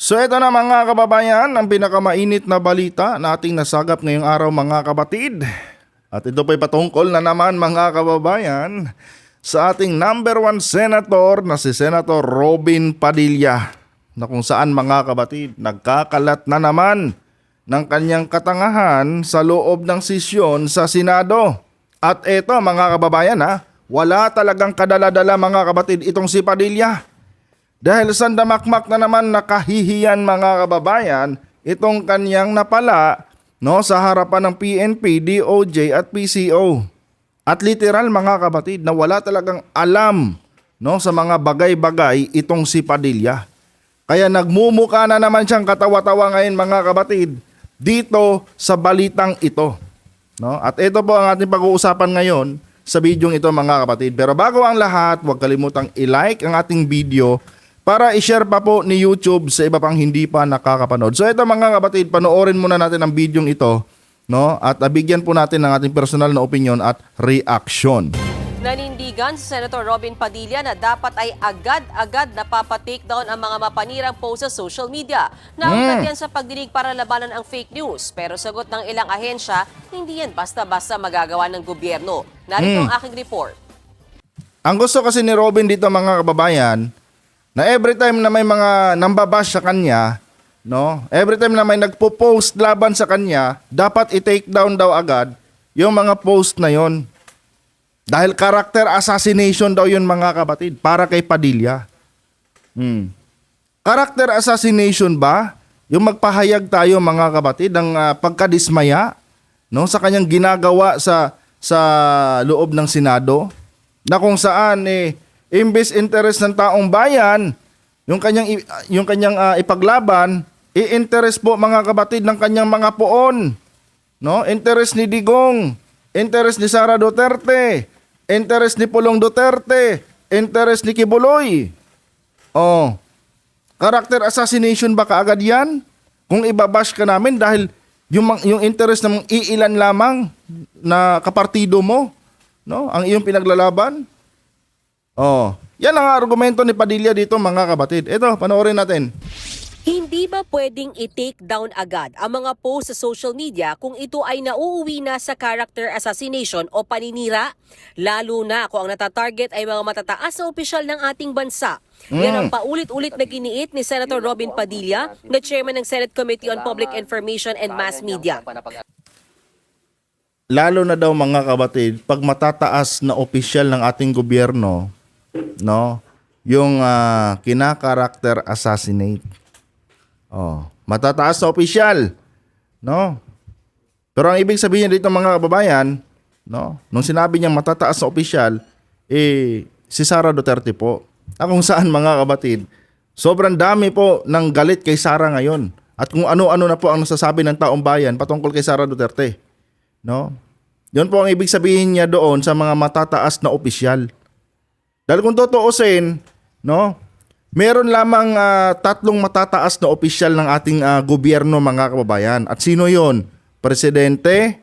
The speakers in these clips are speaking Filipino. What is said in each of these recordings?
So ito na mga kababayan, ang pinakamainit na balita na ating nasagap ngayong araw mga kapatid. At ito po'y patungkol na naman mga kababayan sa ating number 1 senator na si Senator Robin Padilla, na kung saan mga kapatid nagkakalat na naman ng kanyang katangahan sa loob ng sesyon sa Senado. At ito mga kababayan, wala talagang kadala-dala mga kapatid itong si Padilla. Dahil sandamakmak na naman nakahihiyan mga kababayan itong kanyang napala sa harapan ng PNP, DOJ at PCO. At literal mga kapatid na wala talagang alam sa mga bagay-bagay itong si Padilla. Kaya nagmumuka na naman siyang katawa-tawa ngayon mga kapatid dito sa balitang ito. At ito po ang ating pag-uusapan ngayon sa bidyong ito mga kapatid. Pero bago ang lahat, huwag kalimutang i-like ang ating video para i-share pa po ni YouTube sa iba pang hindi pa nakakapanood. So ito mga kapatid, panoorin muna natin ang bidyong ito, at bigyan po natin ng ating personal na opinion at reaction. Nanindigan si Senator Robin Padilla na dapat ay agad-agad napapa-take down ang mga mapanirang post sa social media. Naungat yan sa pagdinig para labanan ang fake news. Pero sagot ng ilang ahensya, hindi yan basta-basta magagawa ng gobyerno. Narito ang aking report. Ang gusto kasi ni Robin dito mga kababayan, na every time na may mga nambabash sa kanya, every time na may nagpo-post laban sa kanya, dapat i-take down daw agad yung mga post na yon. Dahil character assassination daw yun mga kapatid para kay Padilla. Character assassination ba? Yung magpahayag tayo mga kapatid ng pagkadismaya sa kanyang ginagawa sa loob ng Senado, na kung saan imbes interest ng taong bayan, yung kanyang ipaglaban, i-interest po mga kapatid ng kanyang mga poon. Interest ni Digong, interest ni Sara Duterte, interest ni Pulong Duterte, interest ni Kibuloy. Character assassination ba kaagad yan? Kung ibabash ka namin dahil yung interest ng iilan lamang na kapartido mo, ang iyong pinaglalaban? Yan ang argumento ni Padilla dito mga kapatid. Ito, panoorin natin. Hindi ba pwedeng i-take down agad ang mga post sa social media kung ito ay nauuwi na sa character assassination o paninira? Lalo na kung ang natatarget ay mga matataas na opisyal ng ating bansa. Yan ang paulit-ulit na giniit ni Senator Robin Padilla, na chairman ng Senate Committee on Public Information and Mass Media. Lalo na daw mga kapatid, pag matataas na opisyal ng ating gobyerno, yung kina-character assassinate. Matataas na opisyal, Pero ang ibig sabihin dito mga kababayan, nung sinabi niyang matataas na opisyal, si Sara Duterte po. Kung saan mga kapatid, sobrang dami po ng galit kay Sara ngayon. At kung ano-ano na po ang nasasabi ng taong bayan patungkol kay Sara Duterte. Yun po ang ibig sabihin niya doon sa mga matataas na opisyal. Dahil kung tutuusin, meron lamang 3 matataas na opisyal ng ating gobyerno mga kababayan. At sino yon? Presidente,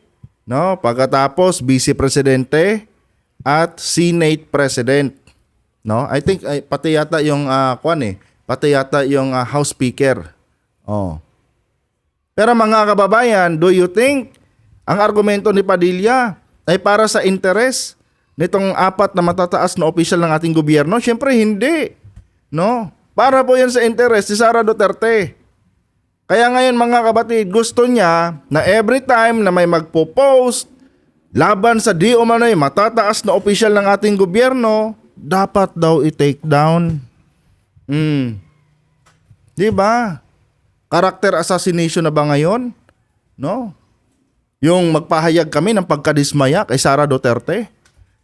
pagkatapos Vice Presidente at Senate President. I think pati yata yung pati yata yung House Speaker. Pero mga kababayan, do you think ang argumento ni Padilla ay para sa interes nitong 4 na matataas na opisyal ng ating gobyerno? Siyempre hindi. Para po yan sa interes ni Sara Duterte. Kaya ngayon mga kapatid, gusto niya na every time na may magpo-post laban sa di umano'y matataas na opisyal ng ating gobyerno, dapat daw i-take down. Di ba? Character assassination na ba ngayon? Yung magpahayag kami ng pagkadismaya kay Sara Duterte,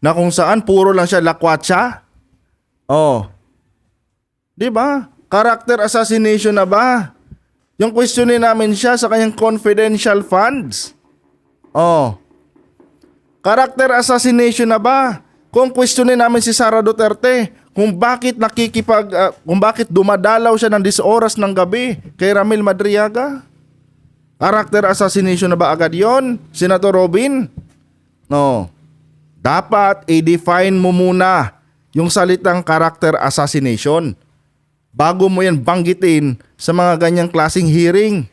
na kung saan puro lang siya lakwatsa. Di ba? Character assassination na ba? Yung questionin namin siya sa kanyang confidential funds. Character assassination na ba? Kung questionin namin si Sara Duterte kung bakit kung bakit dumadalaw siya ng 10 oras ng gabi kay Ramil Madriaga. Character assassination na ba agad yon, Senator Robin? Dapat i-define mo muna yung salitang character assassination. bago mo yan banggitin sa mga ganyang klaseng hearing.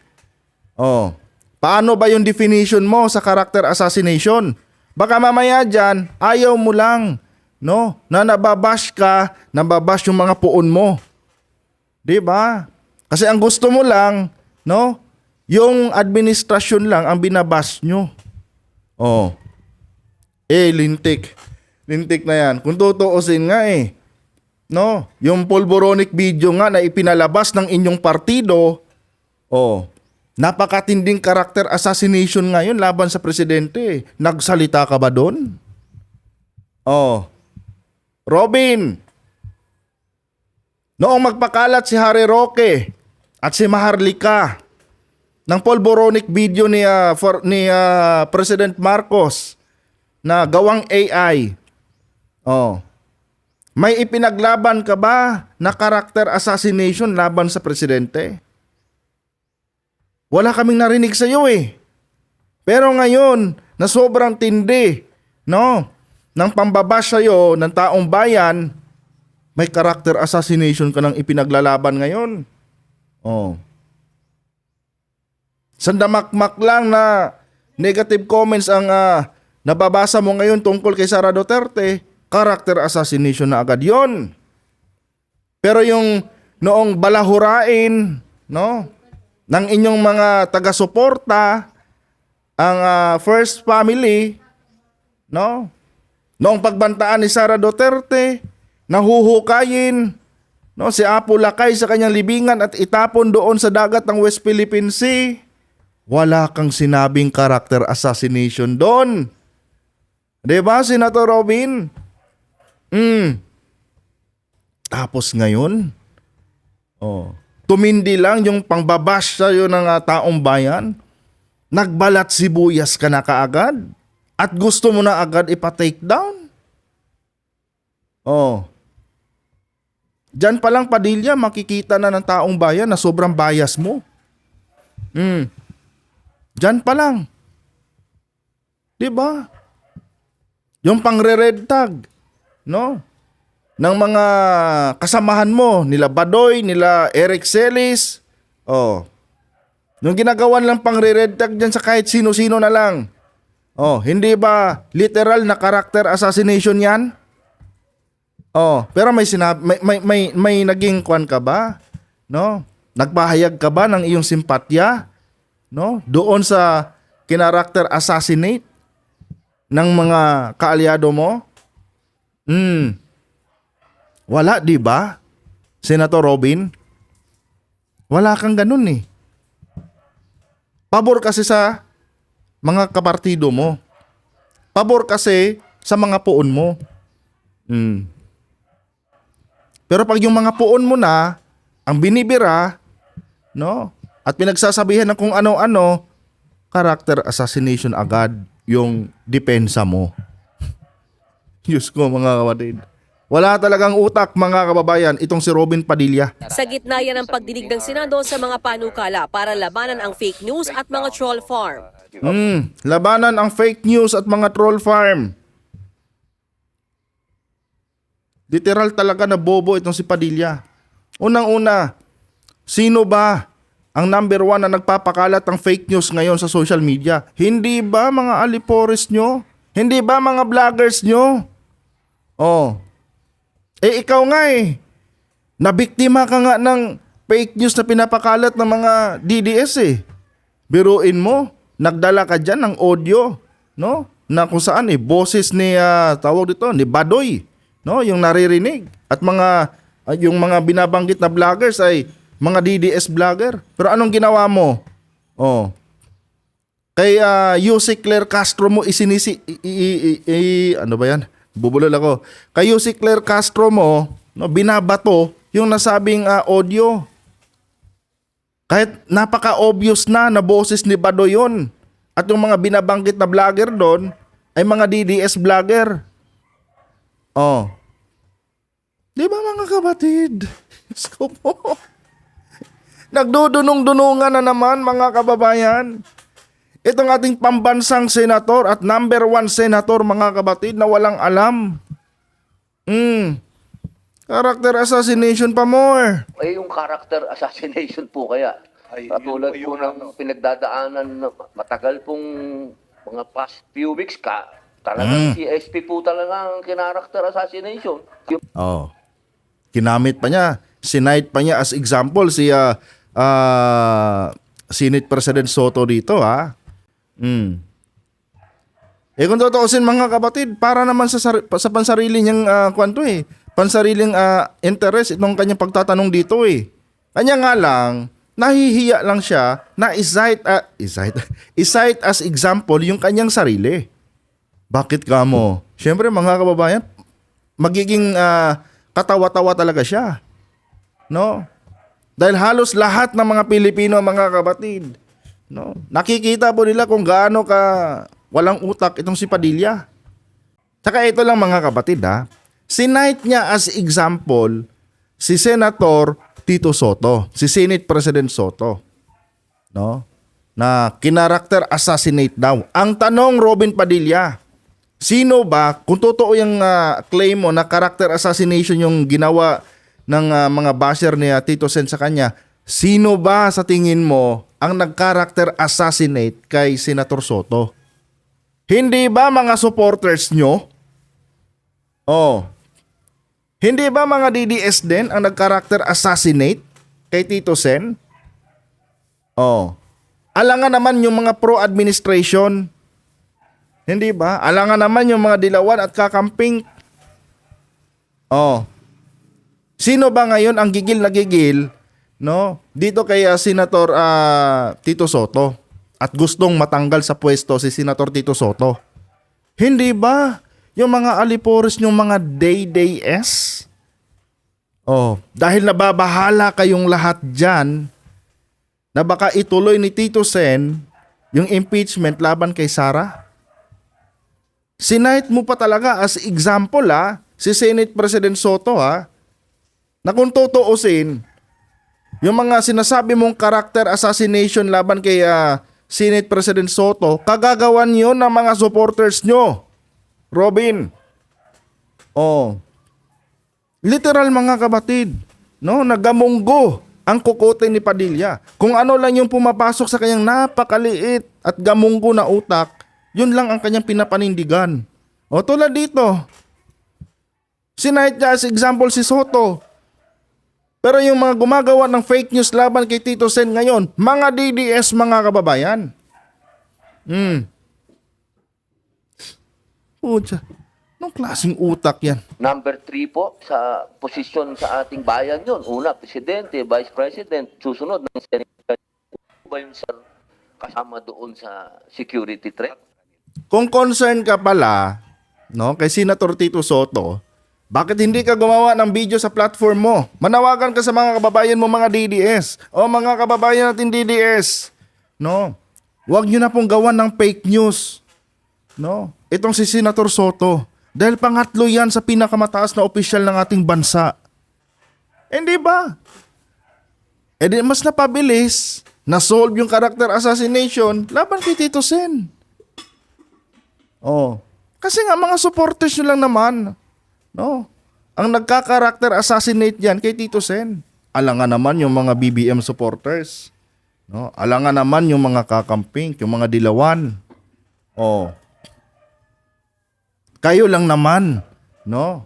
Oh, paano ba yung definition mo sa character assassination? Baka mamaya dyan, ayaw mo lang, no? Na nababash ka, nababash yung mga puon mo. 'Di ba? Kasi ang gusto mo lang, no? Yung administrasyon lang ang binabash nyo. Oh. Lintik. Lintik na yan. Kung tutuusin nga no? Yung pulboronic video nga na ipinalabas ng inyong partido, napakatinding character assassination ngayon laban sa presidente. Nagsalita ka ba doon? Robin, noong magpakalat si Harry Roque at si Maharlika ng pulboronic video ni President Marcos na gawang AI, may ipinaglaban ka ba na character assassination laban sa presidente? Wala kaming narinig sa iyo Pero ngayon, na sobrang tindi, no, ng pambabash sa iyo ng taong bayan, may character assassination ka nang ipinaglalaban ngayon. Sandamakmak lang na negative comments ang nababasa mo ngayon tungkol kay Sara Duterte, character assassination na agad yon. Pero yung noong balahurain, no, ng inyong mga taga-suporta, ang First Family, no, noong pagbantaan ni Sara Duterte, nahuhukayin, no, si Apo Lakay sa kanyang libingan at itapon doon sa dagat ng West Philippine Sea. Wala kang sinabing character assassination doon. 'Di ba, Senator Robin? Tapos ngayon, tumindi lang yung pangbabash sa'yo ng taong bayan. Nagbalat sibuyas ka na kaagad at gusto mo na agad ipa-take down. Diyan pa lang, Padilla, makikita na ng taong bayan na sobrang bias mo. Diyan pa lang. 'Di ba? Yung pangre-red tag, no? Ng mga kasamahan mo, nila Badoy, nila Eric Celis. Yung ginagawan lang pangre-red tag diyan sa kahit sino-sino na lang. Hindi ba literal na character assassination 'yan? Pero may naging kwan ka ba? No? Nagpahayag ka ba ng iyong simpatya, no? Doon sa kinaracter assassinate ng mga kaalyado mo? Wala, di ba? Senator Robin? Wala kang ganun Pabor kasi sa mga kapartido mo. Pabor kasi sa mga puon mo. Pero pag yung mga puon mo na ang binibira, no? At pinagsasabihan ng kung ano-ano, character assassination agad yung depensa mo. Diyos ko, mga kapatid. Wala talagang utak, mga kababayan, itong si Robin Padilla. Sa gitna yan ang pagdinig ng Senado sa mga panukala para labanan ang fake news at mga troll farm. Labanan ang fake news at mga troll farm. Literal talaga na bobo itong si Padilla. Unang-una, sino ba ang number 1 na nagpapakalat ng fake news ngayon sa social media? Hindi ba mga alipores nyo? Hindi ba mga vloggers nyo? Ikaw nga nabiktima ka nga ng fake news na pinapakalat ng mga DDS Biruin mo, nagdala ka dyan ng audio, no? Na kung saan boses ni tawag dito, ni Badoy, no? Yung naririnig. At yung mga binabanggit na vloggers ay mga DDS vlogger. Pero anong ginawa mo? Kay Yusek Claire Castro mo ano ba yan? Bubulol ako. Kay Yusek Claire Castro mo, no, binabato yung nasabing audio. Kahit napaka-obvious na boses ni Badoy yun. At yung mga binabanggit na vlogger doon ay mga DDS vlogger. Di ba, mga kapatid? Diyos ko po. Nagdudunong-dunungan na naman, mga kababayan. Itong ating pambansang senator at number 1 senator, mga kapatid, na walang alam. Character assassination pa more. Eh, yung character assassination po kaya. Katulad po ng pinagdadaanan na matagal pong mga past few weeks ka, talagang si SP po talaga ang kinaracter assassination. Yung Oh. Kinamit pa niya, sinight pa niya as example si Senate President Soto dito, ha. Eh kung tutuusin mga kapatid, para naman sa pansarili niyang kwanto pansariling interest itong kanyang pagtatanong dito eh. Kanya nga lang, nahihiya lang siya na i-cite as example yung kanyang sarili. Bakit ka mo? Siyempre mga kababayan, magiging katawa-tawa talaga siya. No? Dahil halos lahat ng mga Pilipino, mga kapatid, no, nakikita po nila kung gaano ka walang utak itong si Padilla. Saka ito lang mga kapatid, ha. Sinight niya as example si Senator Tito Soto, si Senate President Soto. No? Na kinaracter assassinate daw. Ang tanong, Robin Padilla, sino ba, kung totoo yung claim mo na character assassination yung ginawa ng mga basher ni Tito Sen sa kanya, sino ba sa tingin mo ang nag-character assassinate kay Senator Soto? Hindi ba mga supporters nyo? Oh. Hindi ba mga DDS din ang nag-character assassinate kay Tito Sen? Oh. Alangan naman yung mga pro-administration. Hindi ba? Alangan naman yung mga dilawan at kakamping. Oh. Sino ba ngayon ang gigil na gigil, no? Dito kay Senator Tito Soto at gustong matanggal sa pwesto si Senator Tito Soto. Hindi ba? Yung mga alipores yung mga DDS? Oh, dahil nababahala kayong lahat dyan na baka ituloy ni Tito Sen yung impeachment laban kay Sara? Sinight mo pa talaga as example si Senate President Soto na kung tutuusin yung mga sinasabi mong character assassination laban kay Senate President Soto, kagagawan yun ng mga supporters nyo. Robin. Oh. Literal mga kapatid, no, nagamunggo ang kukote ni Padilla. Kung ano lang yung pumapasok sa kanyang napakaliit at gamunggo na utak, yun lang ang kanyang pinapanindigan. O tulad dito, sinight niya as example si Soto. Pero yung mga gumagawa ng fake news laban kay Tito Sen ngayon, mga DDS mga kababayan. Pucha, anong klaseng utak yan? number 3 po sa posisyon sa ating bayan yun. Una, Presidente, Vice President, susunod ng Senator. Ba yun, sir, kasama doon sa security threat? Kung concern ka pala, no, kay Senator Tito Soto, bakit hindi ka gumawa ng video sa platform mo? Manawagan ka sa mga kababayan mo mga DDS. O mga kababayan natin DDS. No? Huwag nyo na pong gawan ng fake news. No? Itong si Senator Soto. Dahil pangatlo yan sa pinakamataas na opisyal ng ating bansa. Hindi ba? E di mas napabilis na solve yung character assassination laban kay Tito Sen. Oh. Kasi nga mga supporters nyo lang naman. No? Ang nagka-character assassinate diyan kay Tito Sen. Alangan naman yung mga BBM supporters. No? Alangan naman yung mga kakamping, yung mga dilawan. Oh. Kayo lang naman, no?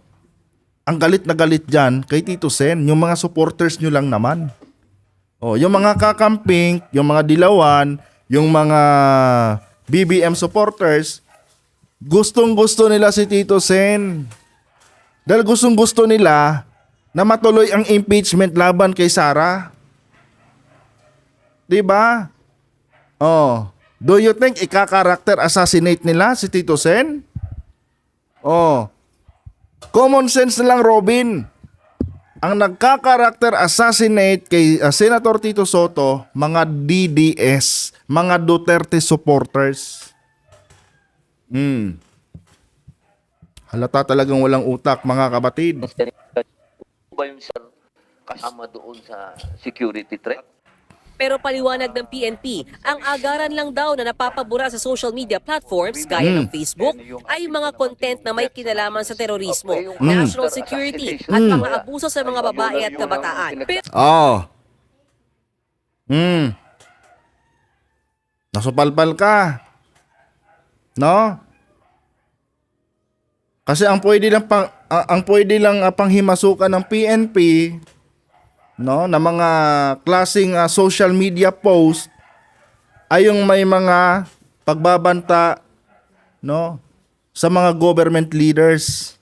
Ang galit na galit diyan kay Tito Sen, yung mga supporters nyo lang naman. Oh, yung mga kakamping, yung mga dilawan, yung mga BBM supporters, gustong-gusto nila si Tito Sen. Dahil gustong-gusto nila na matuloy ang impeachment laban kay Sara. 'Di ba? Oh, do you think ika-character assassinate nila si Tito Sen? Oh. Common sense na lang, Robin. Ang nagka-character assassinate kay Senator Tito Soto, mga DDS, mga Duterte supporters. Halata talagang walang utak, mga kapatid. Ng Senator ba yun, sir, kasama doon sa security threat? Pero paliwanag ng PNP, ang agaran lang daw na napapabura sa social media platforms gaya ng Facebook ay mga content na may kinalaman sa terorismo, national security at mga abuso sa mga babae at kabataan. Pero Oh. Nasupalpal ka. No? Kasi ang pwede lang panghimasukan ng PNP, no, na mga klaseng social media post ay yung may mga pagbabanta, no, sa mga government leaders.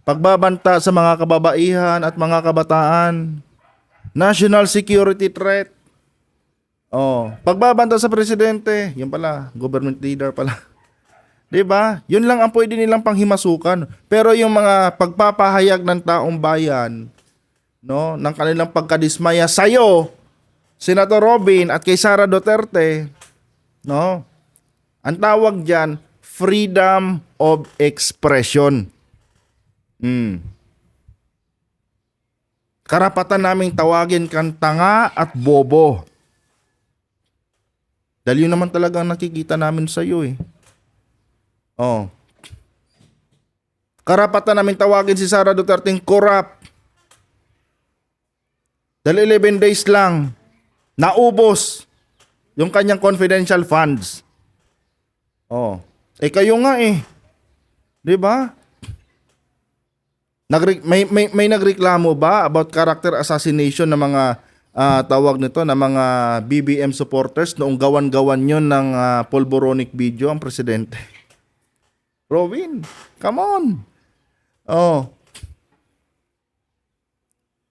Pagbabanta sa mga kababaihan at mga kabataan. National security threat. Oh, pagbabanta sa presidente, yun pala, government leader pala. 'Di ba? Yun lang ang pwede nilang panghimasukan. Pero yung mga pagpapahayag ng taong bayan, no, ng kanilang pagkadismaya sa iyo, Senator Robin at kay Sara Duterte, no? Ang tawag diyan, freedom of expression. Karapatan naming tawagin kang tanga at bobo. Dahil yun naman talaga ang nakikita namin sa iyo eh. Oh. Karapatan namin tawagin si Sara Duterte corrupt. Dahil 11 days lang, naubos yung kanyang confidential funds. Oh. Eh kayo nga eh. 'Di ba? May nagreklamo ba about character assassination ng mga tawag nito na mga BBM supporters noong gawan-gawan yon ng pulboronic video ang presidente? Robin, come on. Oh.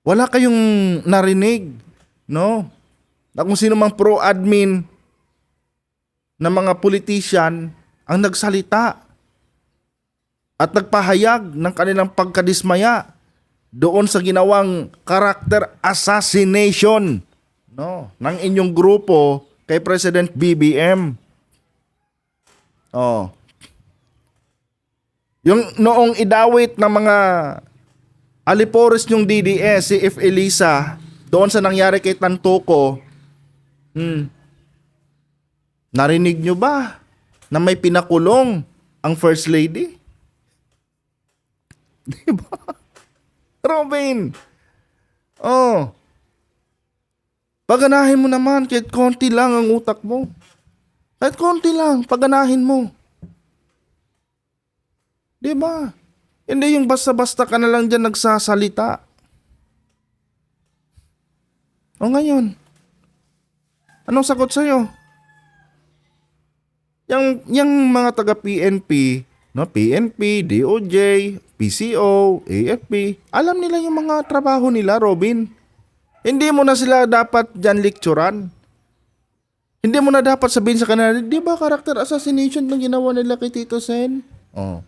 Wala kayong narinig, no? Na kung sino mang pro-admin na mga politician ang nagsalita at nagpahayag ng kanilang pagkadismaya doon sa ginawang character assassination, no, ng inyong grupo kay President BBM. Oh. Yung noong idawit ng mga alipores yung DDS, si F. Elisa, doon sa nangyari kay Tantoco, narinig nyo ba na may pinakulong ang First Lady? Diba? Robin. Oh. Paganahin mo naman kahit konti lang ang utak mo. Kahit konti lang, paganahin mo. Diba? Hindi yung basta-basta ka na lang dyan nagsasalita. O ngayon, anong sagot sa'yo? Yang mga taga-PNP, no, PNP, DOJ, PCO, AFP, alam nila yung mga trabaho nila, Robin. Hindi mo na sila dapat dyan lecturan. Hindi mo na dapat sabihin sa kanila, di ba character assassination ng ginawa nila kay Tito Sen? Oh.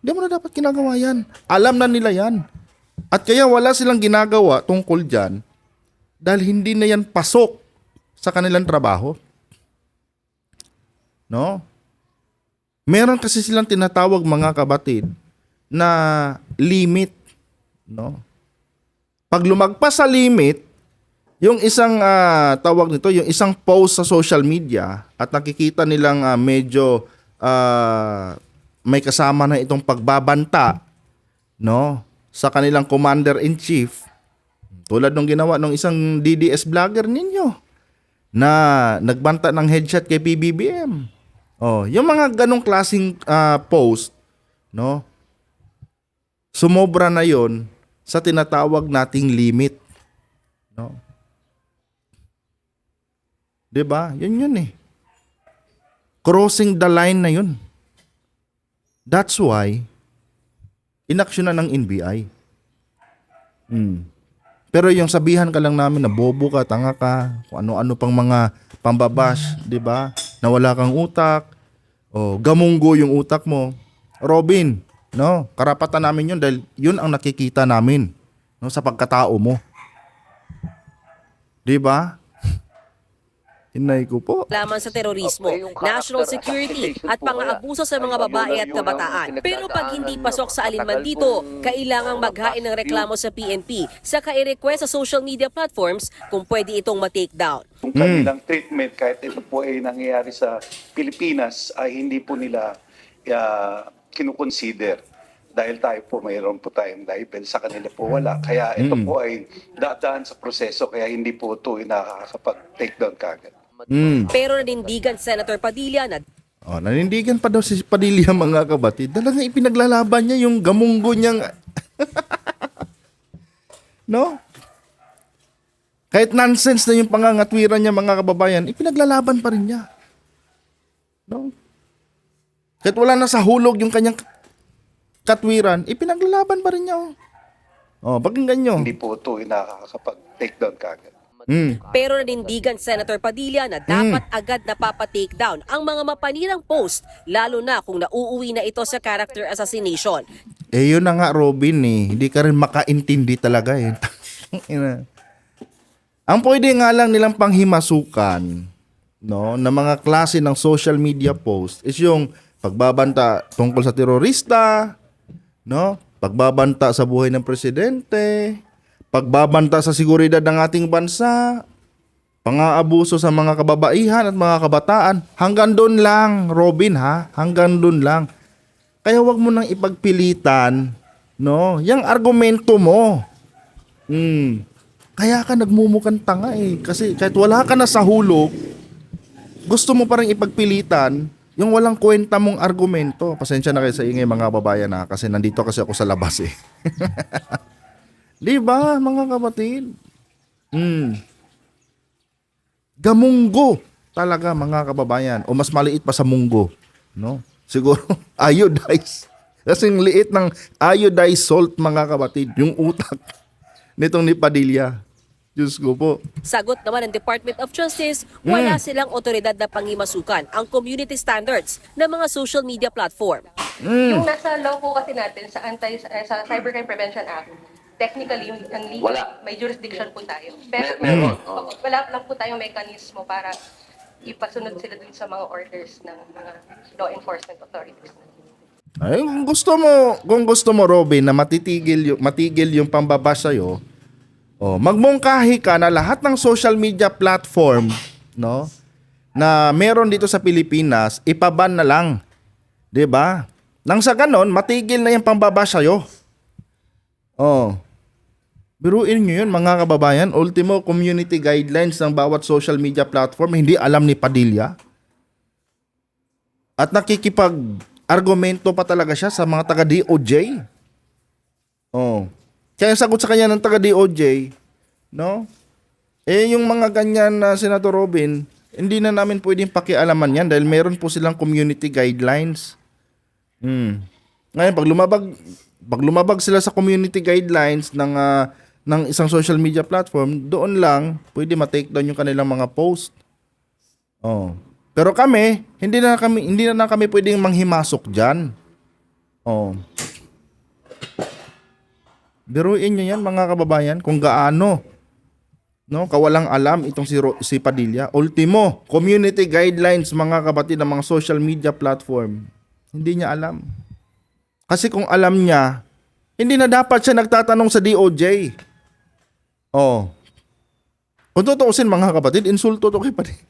Hindi mo na dapat ginagawa yan. Alam na nila yan. At kaya wala silang ginagawa tungkol dyan dahil hindi na yan pasok sa kanilang trabaho. No? Meron kasi silang tinatawag mga kabatid na limit, no? Pag lumagpas sa limit, yung isang tawag nito, yung isang post sa social media at nakikita nilang medyo may kasama na itong pagbabanta, no, sa kanilang commander-in-chief, tulad ng ginawa ng isang DDS vlogger ninyo na nagbanta ng headshot kay PBBM. Oh, yung mga ganong klaseng post, no, sumobra na yon sa tinatawag nating limit, no? 'Di ba? Yun eh. Crossing the line na yun. That's why inaksyonan ng NBI. Pero yung sabihan ka lang namin na bobo ka, tanga ka, kung ano-ano pang mga pambabash, 'di ba? Na wala kang utak, o gamunggo yung utak mo. Robin, no, karapatan namin yun dahil yun ang nakikita namin, no, sa pagkatao mo. 'Di ba? Hinay ko po. Laman sa terorismo, Okay, yung character national security assassination at po pang-aabuso sa mga kaya. babae at Yun ang kabataan. Pero pag hindi pasok sa alinman matagal dito, pong, kailangang maghain ng reklamo sa PNP saka i-request sa social media platforms kung pwede itong ma-take down. Yung kanilang treatment, kahit ito po ay nangyayari sa Pilipinas, ay hindi po nila kinukonsider. Dahil tayo po, mayroon po tayong libel, sa kanila po wala. Kaya ito po ay dadaan sa proseso, kaya hindi po ito ay nakakapag-take down kagad. Pero nanindigan Senator Padilla na Oh, nanindigan pa daw si Padilla mga kabatid. Talagang ipinaglalaban niya yung gamunggo niyang no? Kahit nonsense na yung pangangatwiran niya mga kababayan, ipinaglalaban pa rin niya. No? Kahit wala na sa hulog yung kanyang katwiran, ipinaglalaban pa rin niya. Oh, pakinggan niyo. Hindi po ito ay nakakapag-take down kagad. Pero nanindigan Senator Padilla na dapat agad napapa-take down ang mga mapanirang post, lalo na kung nauuwi na ito sa character assassination. Eh yun na nga Robin eh. Hindi ka rin makaintindi talaga eh. Ang pwede nga lang nilang panghimasukan no, na mga klase ng social media post is yung pagbabanta tungkol sa terorista, no? Pagbabanta sa buhay ng presidente, pagbabanta sa seguridad ng ating bansa, pang-aabuso sa mga kababaihan at mga kabataan. Hanggang doon lang, Robin ha? Hanggang doon lang. Kaya wag mo nang ipagpilitan, no? Yang argumento mo. Kaya ka nagmumukhang tanga eh. Kasi kahit wala ka na sa hulog, gusto mo pa rin ipagpilitan yung walang kwenta mong argumento. Pasensya na kayo sa ingay mga babayan na kasi nandito kasi ako sa labas eh. Di ba mga kapatid? Gamunggo talaga mga kababayan. O mas maliit pa sa munggo. No? Siguro iodized. Kasing liit ng iodized salt mga kapatid. Yung utak nitong ni Padilla. Diyos ko po. Sagot naman ng Department of Justice, wala silang otoridad na panghimasukan ang community standards ng mga social media platform. Yung nasa law po kasi natin sa sa Cybercrime Prevention Act, technically yung legal, Wala. may jurisdiction po tayo. Pero Meron, oo. wala lang po tayong mekanismo para ipasunod sila dun sa mga orders ng mga law enforcement authorities. Ay, kung gusto mo Robin na matigil yung pambaba sa'yo, magmungkahi ka na lahat ng social media platform, no, na meron dito sa Pilipinas, ipaban na lang. 'Di ba? Nang sa ganon, matigil na yung pambaba sa'yo. Biruin nyo yun mga kababayan, ultimo community guidelines ng bawat social media platform, hindi alam ni Padilla. At nakikipag-argumento pa talaga siya sa mga taga-DOJ. Kaya yung sagot sa kanya ng taga-DOJ, no? Yung mga ganyan na Senator Robin, hindi na namin pwedeng pakialaman yan dahil meron po silang community guidelines. Ngayon, pag lumabag sila sa community guidelines ng isang social media platform, doon lang pwede ma-take down yung kanilang mga post. Pero kami, hindi na kami pwedeng manghimasok diyan. Biruin nyo yan mga kababayan kung gaano kawalang alam itong si Padilla. Ultimo, community guidelines mga kapatid ng mga social media platform. Hindi niya alam. Kasi kung alam niya, hindi na dapat siya nagtatanong sa DOJ. Kung tutuusin mga kapatid, insulto to kay Padilla.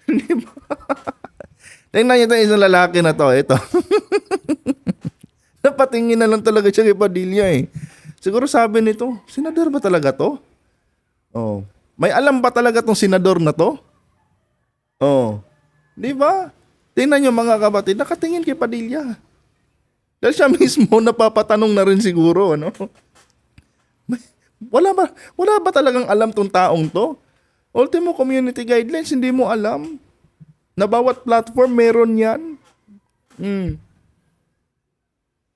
Hindi ba? Tingnan niyo ito isang lalaki na to. Ito. Napatingin na lang talaga siya kay Padilla eh. Siguro sabi nito, senador ba talaga to? May alam ba talaga tong senador na to? Di ba? Tingnan nyo mga kapatid, nakatingin kay Padilla. Dahil siya mismo napapatanong na rin siguro, ano? Wala ba talagang alam tong taong to? Ultimo community guidelines, hindi mo alam. Na bawat platform meron yan.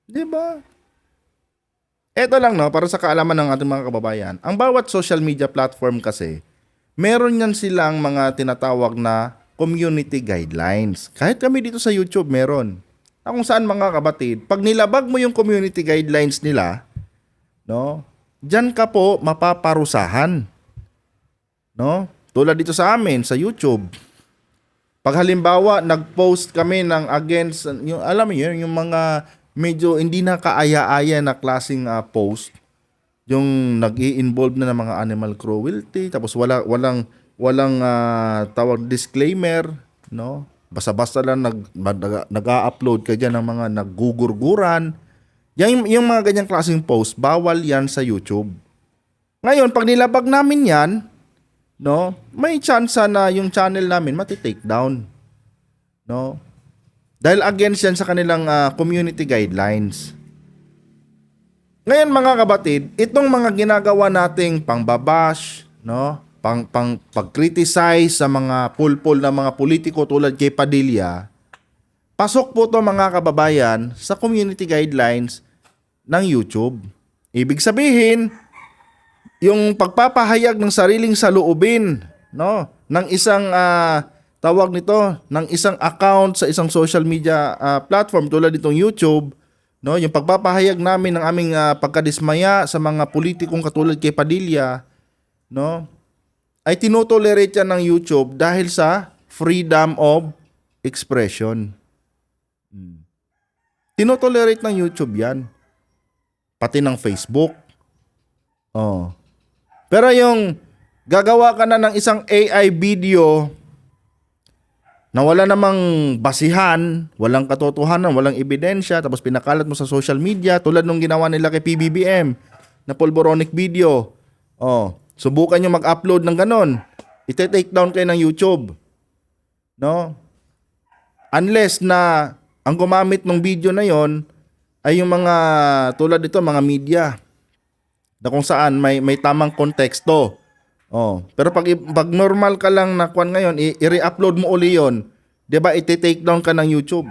Di ba? Ito lang para sa kaalaman ng ating mga kababayan. Ang bawat social media platform kasi, meron yan silang mga tinatawag na community guidelines. Kahit kami dito sa YouTube meron. Na kung saan mga kabatid, pag nilabag mo yung community guidelines nila, no, diyan ka po mapaparusahan. No? Tulad dito sa amin, sa YouTube. Pag halimbawa, nag-post kami ng against, yung, alam mo yun, yung mga medyo hindi na kaaya-aya na klaseng post, yung nag-i-involve na ng mga animal cruelty, tapos walang tawag disclaimer, no? Basta-basta lang nag-a-upload ka dyan ng mga naggugurguran. Yung mga ganyang klaseng post, bawal yan sa YouTube. Ngayon, pag nilabag namin yan, no, may chance na yung channel namin mati-take down. No? Dahil against yan sa kanilang community guidelines. Ngayon mga kapatid, itong mga ginagawa nating pangbabash, no, pag-criticize sa mga pulpul na mga politiko tulad kay Padilla, pasok po to mga kababayan sa community guidelines ng YouTube. Ibig sabihin, yung pagpapahayag ng sariling saloobin, no, ng isang tawag nito, ng isang account sa isang social media platform tulad nitong YouTube, no, yung pagpapahayag namin ng aming pagkadismaya sa mga politikong katulad kay Padilla, no, ay tinotolerate yan ng YouTube dahil sa freedom of expression. Tinotolerate ng YouTube yan. Pati ng Facebook. Oh. Pero yung gagawa ka na ng isang AI video na wala namang basihan, walang katotohanan, walang ebidensya, tapos pinakalat mo sa social media tulad nung ginawa nila kay PBBM na pulboronic video. Oh, subukan nyo mag-upload ng ganon. Ite-take down kayo ng YouTube. No? Unless na ang gumamit ng video na yon ay yung mga tulad dito, mga media na kung saan may tamang konteksto. Oh, pero pag normal ka lang na kwan ngayon, i-re-upload mo uli 'yon, 'di ba? I-take down ka ng YouTube.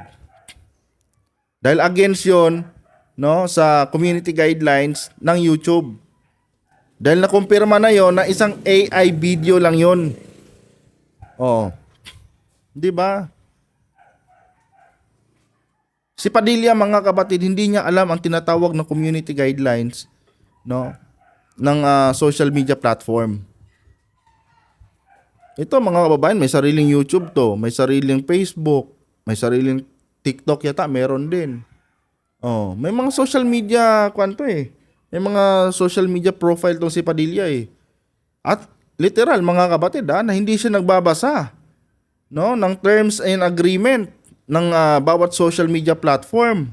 Dahil against 'yon, no, sa community guidelines ng YouTube. Dahil nakumpirma na 'yon na isang AI video lang 'yon. Oh. 'Di ba? Si Padilla mga kapatid, hindi niya alam ang tinatawag na community guidelines, no, ng social media platform. Ito mga kababayan, may sariling YouTube to, may sariling Facebook, may sariling TikTok yata, meron din. Oh, may mga social media kwanto eh. May mga social media profile tong si Padilla eh. At literal mga kapatid na hindi siya nagbabasa, no, ng terms and agreement ng bawat social media platform.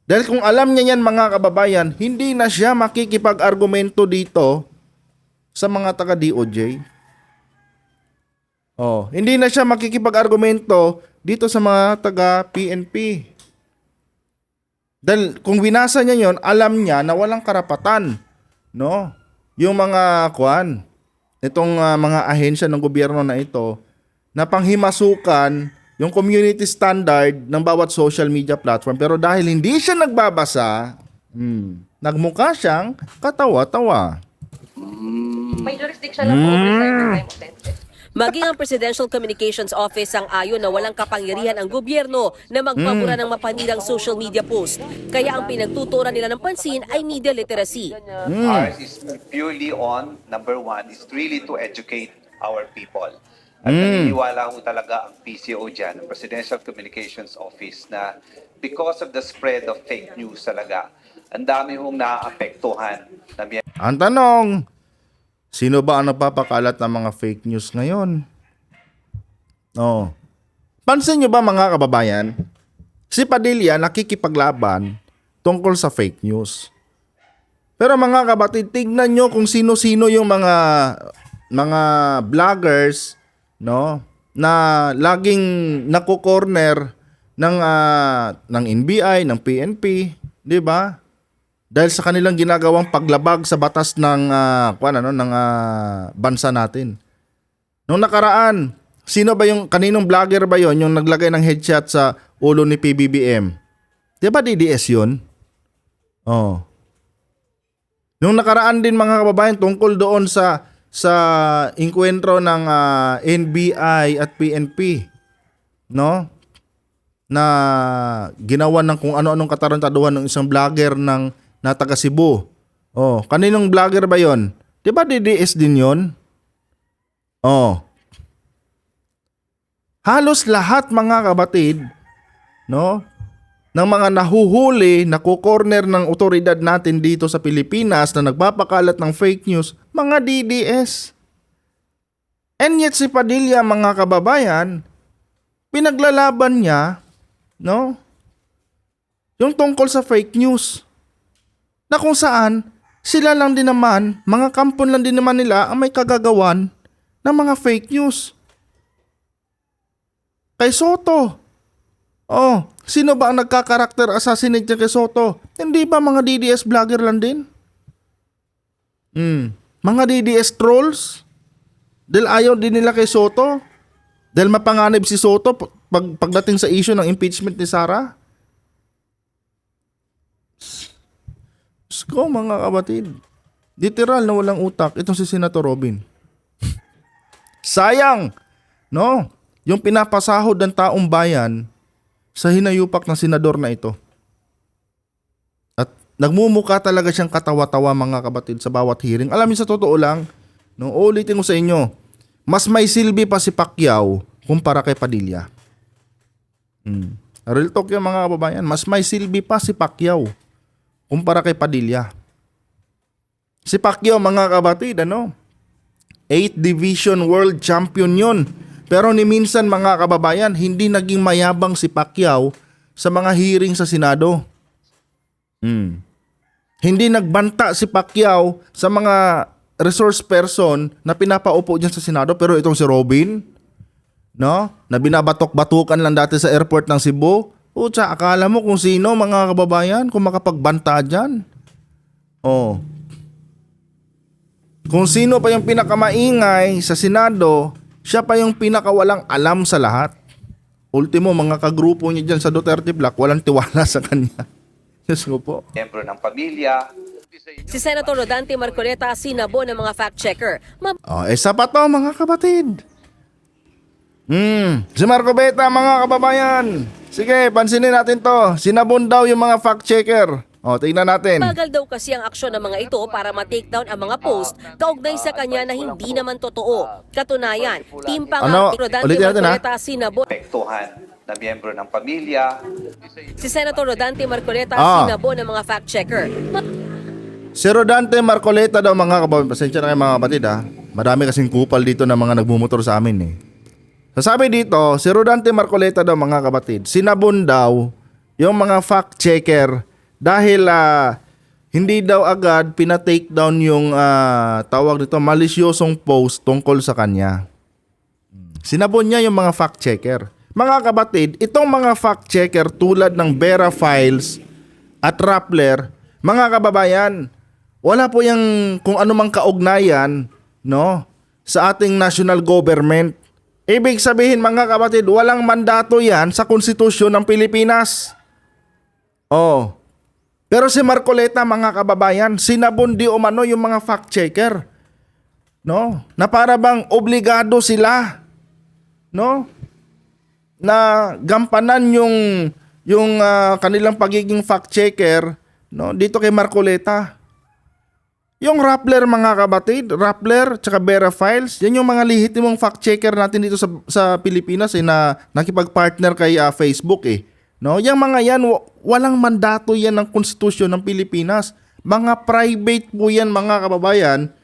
Dahil kung alam niya yan mga kababayan, hindi na siya makikipag-argumento dito sa mga taga-DOJ. Oh, hindi na siya makikipag-argumento dito sa mga taga-PNP. Dahil kung binasa niya yon, alam niya na walang karapatan, no? Yung mga itong mga ahensya ng gobyerno na ito na panghimasukan yung community standard ng bawat social media platform, pero dahil hindi siya nagbabasa, nagmukha siyang katawa-tawa. May jurisdiction lang po over cybercrime offenses. Maging ang Presidential Communications Office ang ayon na walang kapangyarihan ang gobyerno na magpabura ng mapanirang social media post. Kaya ang pinagtuturan nila ng pansin ay media literacy. Ours is purely on, number one, is really to educate our people. At naniniwala ko talaga ang PCO dyan, ang Presidential Communications Office, na because of the spread of fake news talaga, ang dami hong naapektuhan. Ang tanong, sino ba ang nagpapakalat ng mga fake news ngayon? Oh. Pansin nyo ba mga kababayan, si Padilla nakikipaglaban tungkol sa fake news. Pero mga kapatid, tignan nyo kung sino-sino yung mga vloggers, no, na laging nako-corner ng NBI, ng PNP, 'di ba? Dahil sa kanilang ginagawang paglabag sa batas ng bansa natin. Nung nakaraan, sino ba kaninong vlogger ba 'yon yung naglagay ng headshot sa ulo ni PBBM? 'Di ba DDS 'yon? Oh. Nung nakaraan din mga kababayan tungkol doon sa inkwentro ng NBI at PNP, no? Na ginawa ng kung ano-anong katarantaduhan ng isang vlogger na taga Cebu. Oh, kaninong vlogger ba 'yon? 'Di ba DDS din 'yon? Oh. Halos lahat mga kabatid, no, ng mga nahuhuli, nakukorner ng otoridad natin dito sa Pilipinas na nagpapakalat ng fake news, mga DDS. And yet si Padilla, mga kababayan, pinaglalaban niya, no, yung tungkol sa fake news. Na kung saan, sila lang din naman, mga kampon lang din naman nila ang may kagagawan ng mga fake news. Kay Soto. Oh, sino ba ang nagka-character assassinate niya kay Soto? Hindi ba mga DDS vlogger lang din? Mga DDS trolls? Dahil ayaw din nila kay Soto? Dahil mapanganib si Soto pagdating sa issue ng impeachment ni Sara? Sko mga kabatid. Literal na walang utak itong si Senator Robin. Sayang, no? Yung pinapasahod ng taong bayan sa hinayupak ng senador na ito. At nagmumuka talaga siyang katawa-tawa mga kabatid sa bawat hearing. Alam niyo sa totoo lang, no, ulitin ko sa inyo, mas may silbi pa si Pacquiao kumpara kay Padilla. Real talk yung mga kababayan, mas may silbi pa si Pacquiao kumpara kay Padilla. Si Pacquiao mga kabatid, 8th Division World Champion yun. Pero ni minsan mga kababayan, hindi naging mayabang si Pacquiao sa mga hearing sa Senado. Hindi nagbanta si Pacquiao sa mga resource person na pinapaupo dyan sa Senado. Pero itong si Robin, no, na binabatok-batukan lang dati sa airport ng Cebu. Pucha, akala mo kung sino mga kababayan kung makapagbanta dyan. Oh. Kung sino pa yung pinakamaingay sa Senado, siya pa yung pinakawalang alam sa lahat. Ultimo, mga kagrupo niya dyan sa Duterte Block, walang tiwala sa kanya. Yes ko po. Miyembro ng pamilya. Si Senator Rodante Marcoleta sinabo ng mga fact-checker. Sapat to mga kabatid. Si Marco Beta mga kababayan. Sige, pansinin natin to. Sinabon daw yung mga fact-checker. Tingnan natin. Bagal daw kasi ang aksyon ng mga ito para ma-take down ang mga post kaugnay sa kanya na hindi naman totoo. Katunayan, team pa nga Rodante ulitin natin, Marcoleta sinabo. Apektuhan na miyembro ng pamilya. Si Senator Rodante Marcoleta sinabo ng mga fact-checker. Si Rodante Marcoleta daw mga kababayan. Pasensya na kayo mga kapatid ha. Marami kasing kupal dito na mga nagmumotor sa amin eh. Sasabi dito, si Rodante Marcoleta daw mga kapatid, sinabon daw yung mga fact-checker dahil hindi daw agad pina-take down yung tawag nito malisyosong post tungkol sa kanya. Sinabon niya yung mga fact-checker. Mga kapatid, itong mga fact-checker tulad ng Vera Files at Rappler, mga kababayan, wala po yung kung anumang kaugnayan, no, sa ating national government. Ibig sabihin mga kapatid, walang mandato yan sa konstitusyon ng Pilipinas. Pero si Marcoleta mga kababayan, sinabon di umano yung mga fact-checker. No? Na para bang obligado sila, no? Na gampanan yung kanilang pagiging fact-checker, no? Dito kay Marcoleta. Yung Rappler mga kabatid, Rappler tsaka Vera Files, yan yung mga lehitimong fact-checker natin dito sa Pilipinas na nakipag-partner kay Facebook eh. No, yung mga yan, walang mandato yan ng konstitusyon ng Pilipinas. Mga private po yan mga kababayan,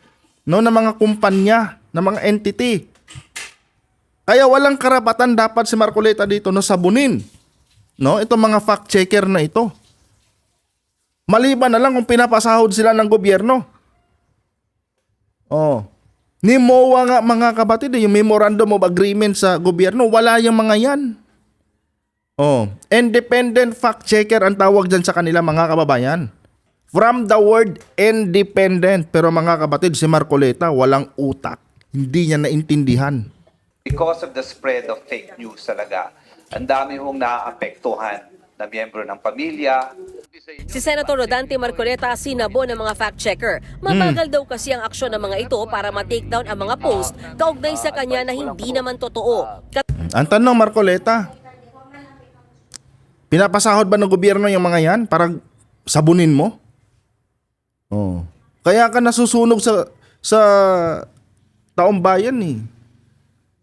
no, na mga kumpanya, na mga entity. Kaya walang karapatan dapat si Marcoleta dito na sabunin, no, itong mga fact-checker na ito. Maliban na lang kung pinapasahod sila ng gobyerno. Ni MOA nga mga kabatid, yung Memorandum of Agreement sa gobyerno, wala yung mga yan. Independent fact-checker ang tawag dyan sa kanila mga kababayan. From the word independent. Pero mga kapatid, si Marcoleta walang utak. Hindi niya naintindihan. Because of the spread of fake news talaga, ang dami hong naaapektuhan na miyembro ng pamilya. Si Senator Rodante Marcoleta sinabo ng mga fact-checker. Mabagal daw kasi ang aksyon ng mga ito para ma-take down ang mga post kaugnay sa kanya na hindi naman totoo. Ang tanong Marcoleta, pinapasahod ba ng gobyerno yung mga yan para sabunin mo? Kaya ka nasusunog sa taong bayan eh.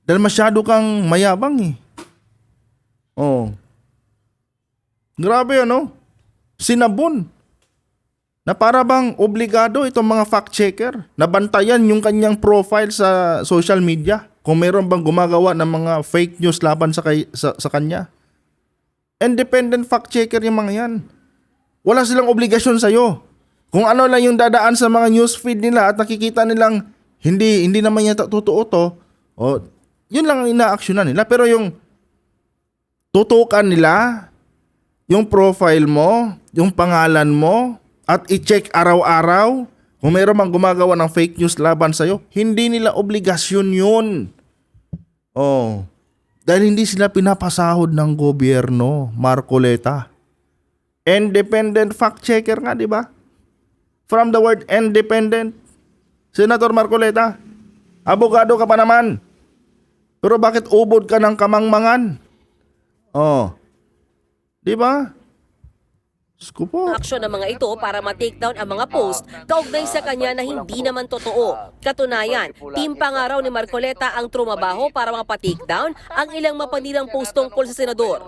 Dahil masyado kang mayabang eh. Oh. Grabe ano? Sinabon. Na para bang obligado itong mga fact-checker na bantayan yung kanyang profile sa social media kung meron bang gumagawa ng mga fake news laban sa kanya. Independent fact-checker yung mga yan. Wala silang obligasyon sa'yo. Kung ano lang yung dadaan sa mga newsfeed nila at nakikita nilang hindi naman yan totoo to, yun lang ang ina-actionan nila. Pero yung tutukan nila, yung profile mo, yung pangalan mo, at i-check araw-araw kung mayroon mang gumagawa ng fake news laban sa'yo, hindi nila obligasyon yun. Dahil hindi sila pinapasahod ng gobyerno, Marcoleta. Independent fact-checker nga, di ba? From the word independent. Senator Marcoleta, abogado ka pa naman. Pero bakit ubod ka ng kamangmangan? Di ba? Sko po. Aksyon ng mga ito para ma-takedown ang mga post kaugnay sa kanya na hindi naman totoo. Katunayan, team pa nga raw ni Marcoleta ang trumabaho para mapa-takedown ang ilang mapanilang post tungkol sa senador.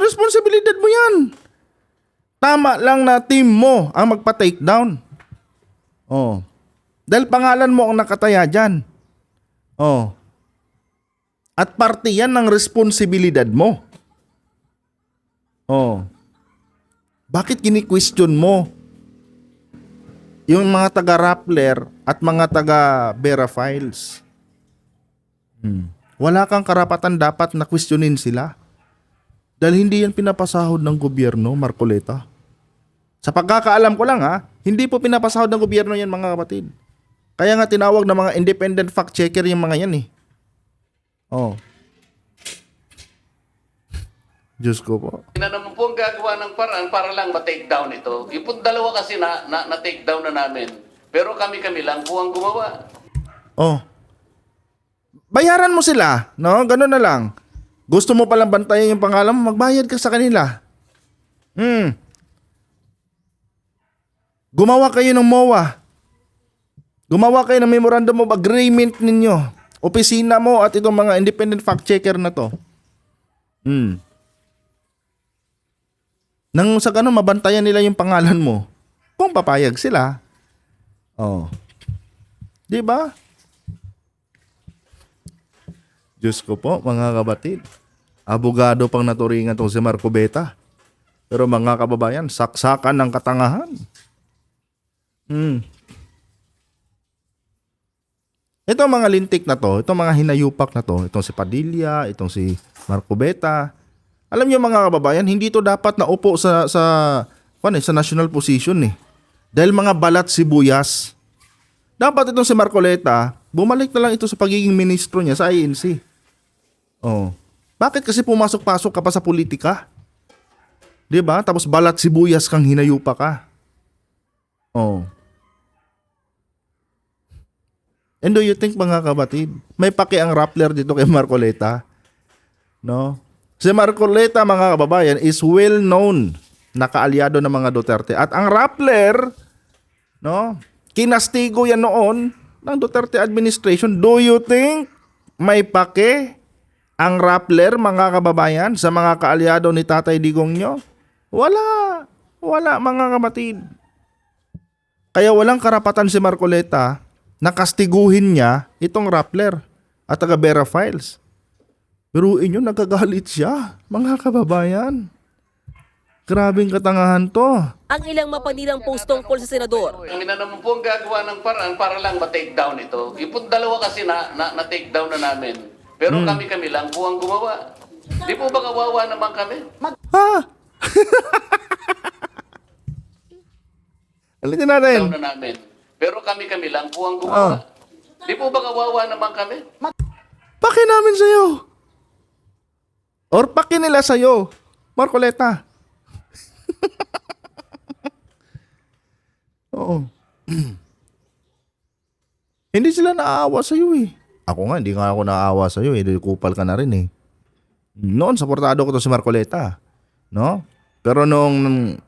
Responsibilidad mo yan. Tama lang na team mo ang magpa-takedown. Dahil pangalan mo ang nakataya dyan. At parte yan ng responsibilidad mo. Bakit kini-question mo yung mga taga-Rappler at mga taga-Vera Files? Wala kang karapatan dapat na questionin sila. Dahil hindi yan pinapasahod ng gobyerno, Marcoleta. Sa pagkakaalam ko lang hindi po pinapasahod ng gobyerno yan, mga kapatid. Kaya nga tinawag ng mga independent fact-checker yung mga yan eh. Diyos ko po. Na naman po ang gagawa ng paraan para lang ma-take down ito. Yung po dalawa kasi na-take down na namin. Pero kami-kami lang po ang gumawa. Bayaran mo sila, no? Ganun na lang. Gusto mo palang bantayan yung pangalan mo, magbayad ka sa kanila. Gumawa kayo ng MOA. Gumawa kayo ng memorandum of agreement ninyo. Opisina mo at itong mga independent fact-checker na to. Nang sa ganun, mabantayan nila yung pangalan mo. Kung papayag sila. Di ba? Diyos ko po, mga kabatid. Abogado pang naturingan tong si Marcoleta. Pero mga kababayan, saksakan ng katangahan. Itong mga lintik na to, itong mga hinayupak na to, itong si Padilla, itong si Marcoleta, alam niyo mga kababayan, hindi to dapat naupo sa national position eh. Dahil mga balat sibuyas. Dapat itong si Marcoleta, bumalik na lang ito sa pagiging ministro niya sa INC. Bakit kasi pumasok-pasok ka pa sa politika? 'Di ba? Tapos balat sibuyas kang hinayupa ka. And do you think, mga kabatid, may paki ang Rappler dito kay Marcoleta? No? Si Marcoleta, mga kababayan, is well known na kaalyado ng mga Duterte. At ang Rappler, no, kinastigo yan noon ng Duterte administration. Do you think may pake ang Rappler, mga kababayan, sa mga kaalyado ni Tatay Digong nyo? Wala. Wala, mga kabatid. Kaya walang karapatan si Marcoleta na kastiguhin niya itong Rappler at taga Vera Files. Pero inyo, nagagalit siya, mga kababayan. Grabing katangahan to. Ang ilang mapanilang post tungkol sa senador. Ang ina naman po ang gagawa ng paraan para lang ma-take down ito. Yung po dalawa kasi na-take down na namin. Pero kami-kami lang po ang gumawa. Di po ba kawawa naman kami? Alitin natin. Down na namin. Pero kami-kami lang po ang gumawa. Di po ba kawawa naman kami? Paki namin sa'yo. Or paki nila sa'yo, Marcoleta. Oo. Hindi sila naaawa sa'yo eh. Ako nga, hindi nga ako naaawa sa'yo eh. Kupal ka na rin eh. Noon, supportado ko to si Marcoleta. No? Pero nung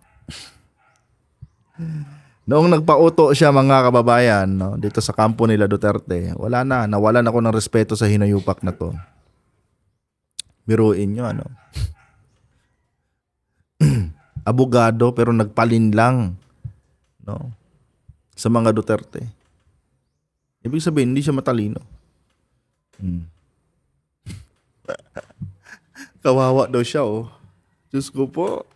Noong nagpauto siya mga kababayan, no, dito sa kampo nila Duterte, wala na, nawalan ako ng respeto sa hinayupak na to. Biruin nyo, ano. Abogado pero nagpalin lang, no, sa mga Duterte. Ibig sabihin, hindi siya matalino. Kawawa daw siya, oh. Diyos ko po.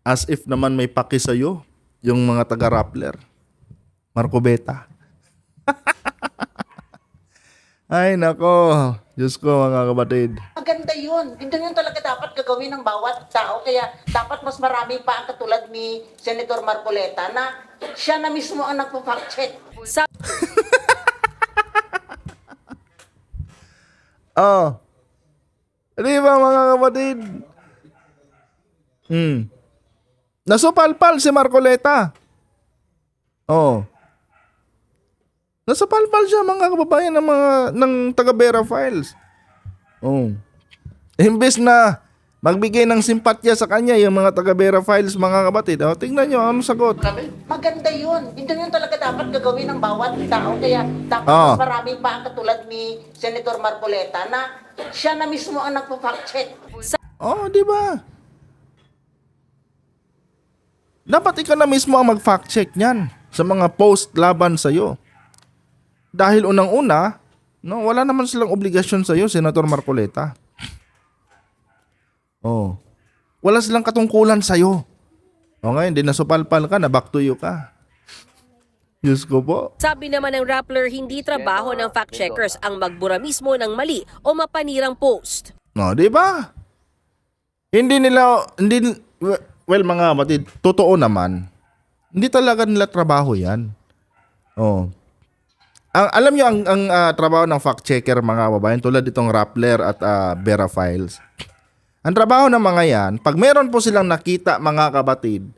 As if naman may paki sa'yo, yung mga taga-Rappler. Marco Beta. Ay, nako. Diyos ko, mga kapatid. Maganda yun. Hindi yun talaga dapat gagawin ng bawat tao. Kaya dapat mas marami pa ang katulad ni Senator Marcoleta na siya na mismo ang nagpo-fact check. Sa Oh. Di ba mga kapatid? Nasupalpal si Marcoleta. Oh. Nasupalpal siya mga kababayan ng taga Vera Files. Oh. Imbes na magbigay ng simpatya sa kanya yung mga taga Vera Files mga kapatid. Oh, tingnan nyo anong sagot. Maganda yun. Hindi yun talaga dapat gagawin ng bawat tao. Kaya dapat Ah. mas marami pa ang katulad ni Senator Marcoleta na siya na mismo ang nagpo-fact check. Oh, di ba? Dapat ikaw na mismo ang mag-fact check niyan sa mga post laban sa iyo. Dahil unang-una, no, wala naman silang obligasyon sa iyo, Senator Marcoleta. Oh. Wala silang katungkulan sa iyo. O ngayon, di nasupalpal ka, na back to you ka. Diyos ko po. Sabi naman ng Rappler, hindi trabaho ng fact-checkers ang magbura mismo ng mali o mapanirang post. No, di ba? Well, mga kapatid, totoo naman. Hindi talaga nila trabaho yan. Oh. Alam nyo ang trabaho ng fact-checker mga kababayan, tulad itong Rappler at Vera Files. Ang trabaho ng mga yan, pag meron po silang nakita mga kapatid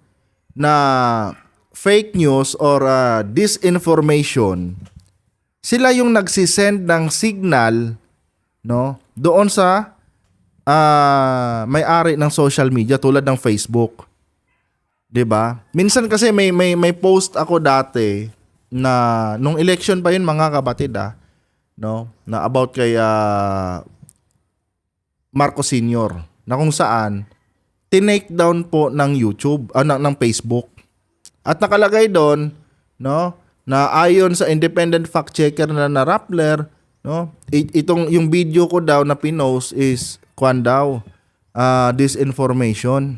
na fake news or disinformation, sila yung nagsisend ng signal, no, doon sa may-ari ng social media tulad ng Facebook. 'Di ba? Minsan kasi may post ako dati na nung election pa yun mga kapatid no, na about kay Marcos Sr. na kung saan tinake down po ng YouTube, ng Facebook. At nakalagay doon, no, na ayon sa independent fact checker na Rappler, no, itong yung video ko daw na pinost is disinformation.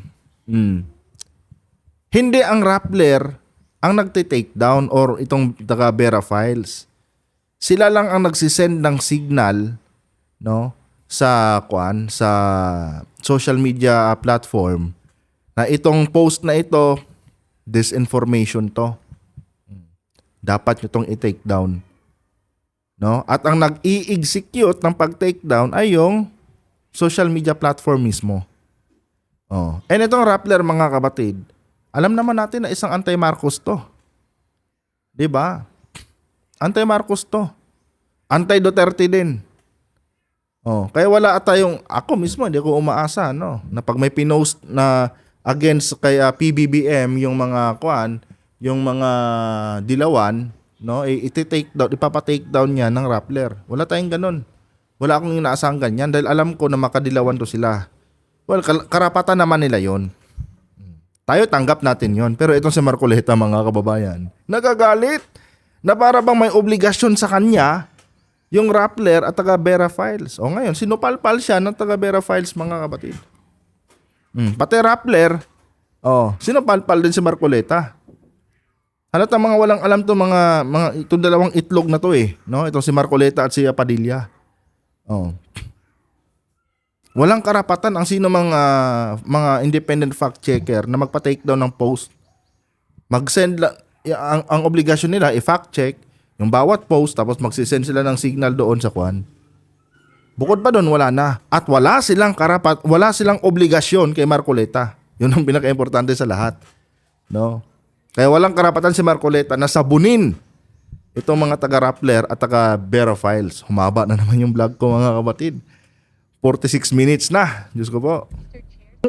Hindi ang Rappler ang nagte-take down or itong taga Vera Files. Sila lang ang nagsisend ng signal, no, sa social media platform na itong post na ito disinformation to. Dapat nyo itong i-take down. No? At ang nag-i-execute ng pag-take down ay yung social media platform mismo. Oh. And itong Rappler mga kapatid, alam naman natin na isang anti-Marcos to. 'Di ba? Anti-Marcos to. Anti-Duterte din. Oh, kaya wala tayong, ako mismo hindi ako umaasa, no, na pag may pinost na against kay PBBM yung mga yung mga dilawan, no, i-take down, ipapa-take down niya ng Rappler. Wala tayong ganun. Wala akong inaasang ganyan dahil alam ko na makadilawan to sila. Well, karapatan naman nila yon. Tayo tanggap natin yon. Pero itong si Marcoleta mga kababayan, nagagalit na para bang may obligasyon sa kanya yung Rappler at taga Vera Files. O ngayon, sinupalpal siya ng taga Vera Files mga kapatid. Pati Rappler, sinupalpal din si Marcoleta. Halata mga walang alam to mga itong dalawang itlog na to no? Itong si Marcoleta at si Padilla. Walang karapatan ang sino mga independent fact checker na magpa-take down ng post. Mag-send ang obligasyon nila i-fact check yung bawat post tapos magsisend sila ng signal doon sa Bukod pa doon wala na at wala silang obligasyon kay Marcoleta. Yun ang pinaka-importante sa lahat. No? Kaya walang karapatan si Marcoleta na sabunin itong mga taga-Rappler at taga-Vera Files. Humaba na naman yung vlog ko mga kapatid. 46 minutes na. Diyos ko po.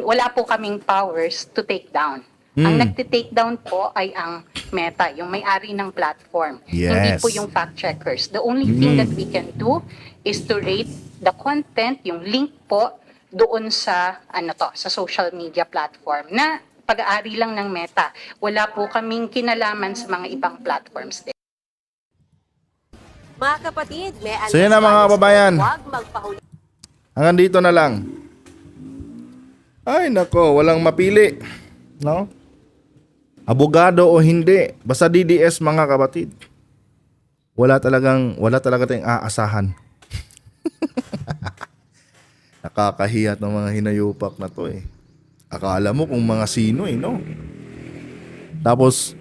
Wala po kaming powers to take down. Ang nagte-take down po ay ang Meta, yung may-ari ng platform. Yes. Hindi po yung fact checkers. The only thing that we can do is to rate the content, yung link po doon sa sa social media platform na pag-aari lang ng Meta. Wala po kaming kinalaman sa mga ibang platforms din. Mga kapatid, may So yun na, mga kababayan. Huwag magpahuli. Hanggang dito na lang. Ay nako, walang mapili. No? Abogado o hindi, basta DDS mga kapatid. Wala talaga tayong aasahan. Nakakahiya ng mga hinayupak na to eh. Akala mo kung mga sino eh, no? Tapos,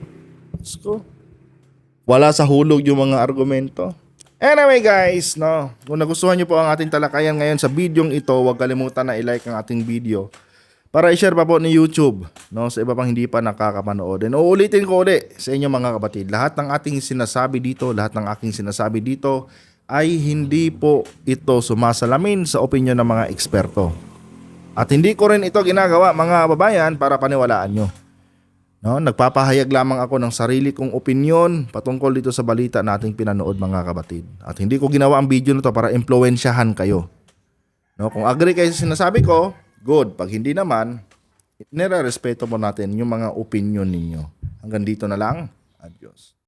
wala sa hulog yung mga argumento. Anyway guys, no, kung nagustuhan nyo po ang ating talakayan ngayon sa bidyong ito, huwag kalimutan na i-like ang ating video para i-share pa po ni YouTube, no, sa iba pang hindi pa nakakapanood. And uulitin ko ulit sa inyo mga kapatid, lahat ng ating sinasabi dito, lahat ng aking sinasabi dito ay hindi po ito sumasalamin sa opinyon ng mga eksperto. At hindi ko rin ito ginagawa mga kababayan para paniwalaan nyo. No, nagpapahayag lamang ako ng sarili kong opinyon patungkol dito sa balita nating pinanood mga kapatid. At hindi ko ginawa ang video na to para impluwensyahan kayo. No, kung agree kayo sa sinasabi ko, good. Pag hindi naman, nire-respeto mo natin yung mga opinion ninyo. Hanggang dito na lang. Adios.